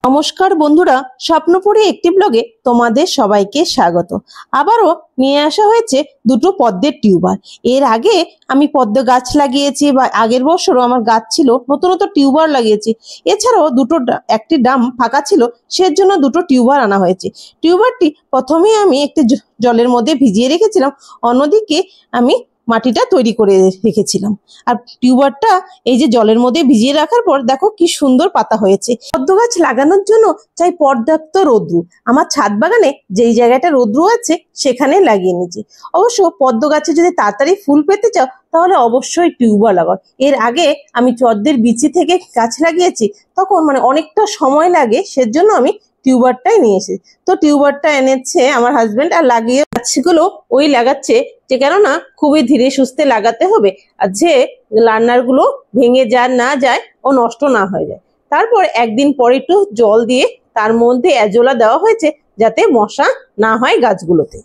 নমস্কার বন্ধুরা, স্বপ্নপুরী একটি ব্লগে তোমাদের সবাইকে স্বাগত। আবারও নিয়ে আসা হয়েছে দুটো পদ্মের টিউবার। এর আগে আমি পদ্ম গাছ লাগিয়েছি, বা আগের বছরও আমার গাছ ছিল, নতুন নতুন টিউবার লাগিয়েছি। এছাড়াও একটি ড্রাম ফাঁকা ছিল, সেজন্য দুটো টিউবার আনা হয়েছে। টিউবারটি প্রথমে আমি একটি জলের মধ্যে ভিজিয়ে রেখেছিলাম, অন্যদিকে আমি মাটিটা তৈরি করে রেখেছিলাম। আর টিউবারটা এই যে জলের মধ্যে ভিজিয়ে রাখার পর দেখো কি সুন্দর পাতা হয়েছে। পদ্ম গাছ লাগানোর জন্য চাই পর্যাপ্ত রৌদ্র। আমার ছাদ বাগানে যেই জায়গাটা রৌদ্র আছে সেখানে লাগিয়ে নিয়েছি। অবশ্য পদ্ম গাছে যদি তাড়াতাড়ি ফুল পেতে চাও তাহলে অবশ্যই টিউবার লাগাও। এর আগে আমি পদ্মের বিচি থেকে গাছ লাগিয়েছি, তখন অনেকটা সময় লাগে, সেজন্য আমি টিউবারটাই নিয়ে এসেছি। তো টিউবারটা এনেছে আমার হাজবেন্ড, আর লাগিয়ে গাছগুলো ওই লাগাচ্ছে, যে কেননা খুবই ধীরে সুস্থে লাগাতে হবে, আর যে লার্নার গুলো ভেঙে না যায় ও নষ্ট না হয়ে যায়। তারপর একদিন পরে একটু জল দিয়ে তার মধ্যে অ্যাজোলা দেওয়া হয়েছে, যাতে মশা না হয় গাছগুলোতে।